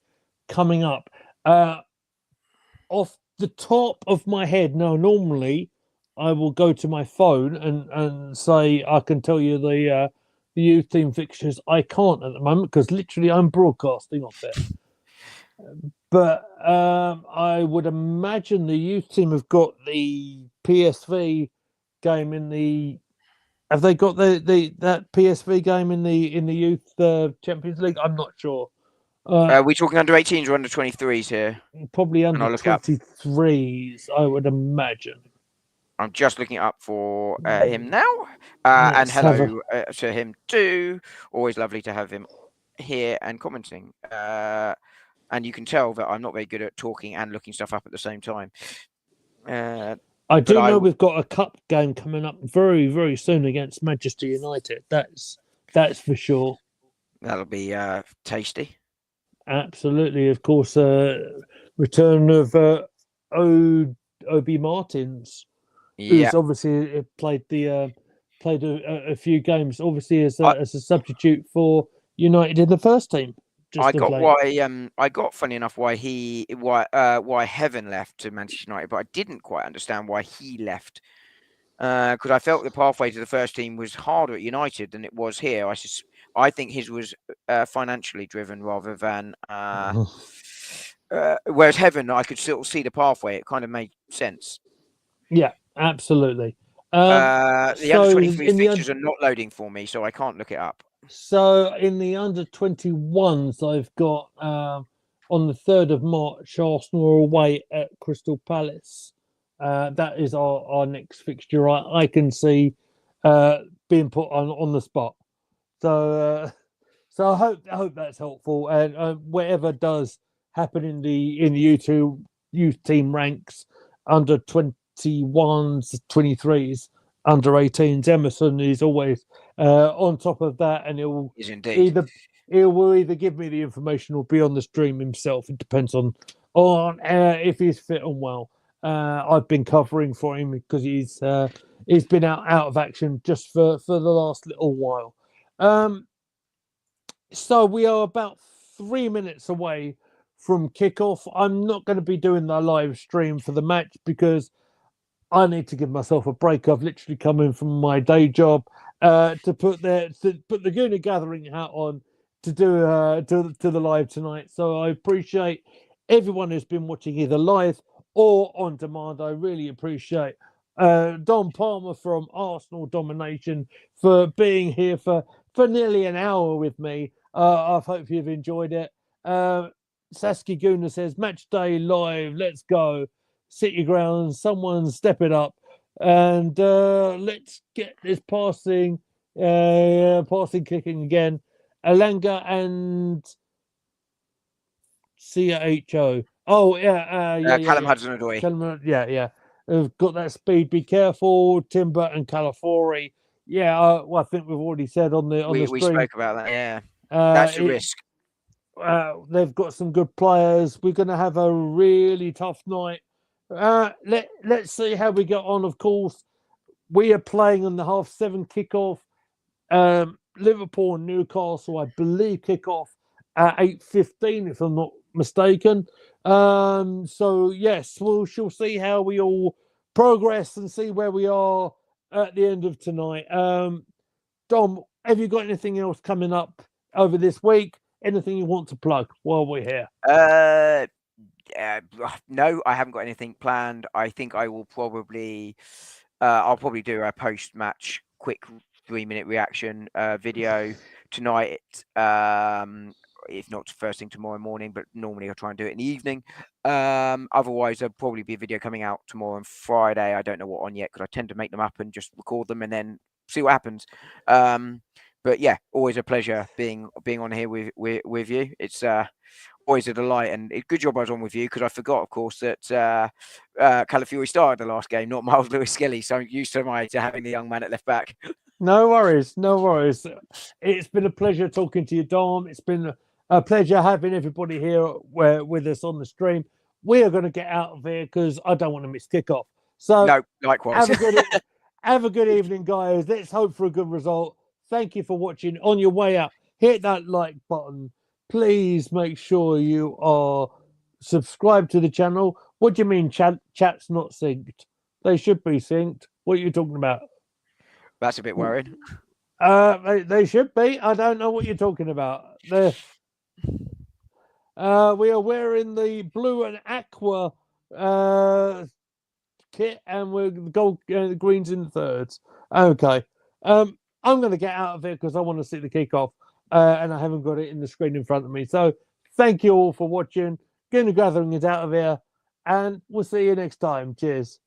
coming up. Off the top of my head, now normally I will go to my phone and say I can tell you the youth team fixtures. I can't at the moment because literally I'm broadcasting off it. But I would imagine the youth team have got the PSV game in the. Have they got that PSV game in the youth Champions League? I'm not sure. Are we talking under 18s or under 23s here? Probably under 23s, I would imagine. I'm just looking up for him now. And hello to him too. Always lovely to have him here and commenting. And you can tell that I'm not very good at talking and looking stuff up at the same time. I do know we've got a cup game coming up very, very soon against Manchester United. That's for sure. That'll be tasty. Absolutely, of course. Return of Obi Martins, who's obviously played a few games, obviously as a substitute for United in the first team. I got funny enough why Heaven left to Manchester United, but I didn't quite understand why he left. Because I felt the pathway to the first team was harder at United than it was here. I think his was financially driven rather than. Whereas Heaven, I could still see the pathway. It kind of made sense. Yeah, absolutely. The under 23 fixtures are not loading for me, so I can't look it up. So in the under 21s, I've got on the 3rd of March, Arsenal are away at Crystal Palace. That is our next fixture. I can see being put on the spot. So I hope that's helpful. And whatever does happen in the youth team ranks, under 21s, 23s, under 18s, Emerson is always on top of that, and it will either give me the information or be on the stream himself. It depends on if he's fit and well. I've been covering for him because he's been out of action just for the last little while. So we are about 3 minutes away from kickoff. I'm not going to be doing the live stream for the match because I need to give myself a break. I've literally come in from my day job to put the Guna Gathering hat on to do to the live tonight. So I appreciate everyone who's been watching either live or on demand. I really appreciate Don Palmer from Arsenal Domination for being here for nearly an hour with me. I hope you've enjoyed it. Saskia Guna says, match day live, let's go. Sit your ground, someone step it up. And let's get this passing kicking again. Alanga and CHO. Oh Callum Hudson-Odoi. Yeah. They've got that speed. Be careful, Timber and Calafori. Yeah, well, I think we've already said on the We stream. spoke about that. Yeah, that's the risk. They've got some good players. We're going to have a really tough night. Let's see how we get on. Of course, we are playing on the 7:30 kickoff. Liverpool and Newcastle, I believe, kick off at 8:15, if I'm not mistaken. So yes, she'll see how we all progress and see where we are at the end of tonight. Dom, have you got anything else coming up over this week? Anything you want to plug while we're here? No, I haven't got anything planned. I think I will probably, I'll probably do a post-match quick 3-minute reaction video tonight. If not first thing tomorrow morning, but normally I'll try and do it in the evening. Otherwise, there'll probably be a video coming out tomorrow and Friday. I don't know what on yet because I tend to make them up and just record them and then see what happens. But yeah, always a pleasure being on here with you. It's always a delight, and good job I was on with you because I forgot, of course, that Calafiori started the last game, not Miles Lewis-Skelly. So I'm used to having the young man at left back. No worries. It's been a pleasure talking to you, Dom. It's been a pleasure having everybody here with us on the stream. We are going to get out of here because I don't want to miss kickoff. So no, likewise. Have a good evening, guys. Let's hope for a good result. Thank you for watching. On your way out, hit that like button. Please make sure you are subscribed to the channel. What do you mean chat's not synced? They should be synced. What are you talking about? That's a bit worrying. They should be. I don't know what you're talking about. We are wearing the blue and aqua kit, and we're gold greens in the thirds. Okay. I'm going to get out of here because I want to see the kickoff, and I haven't got it in the screen in front of me. So thank you all for watching. Gooner Gathering is out of here, and we'll see you next time. Cheers.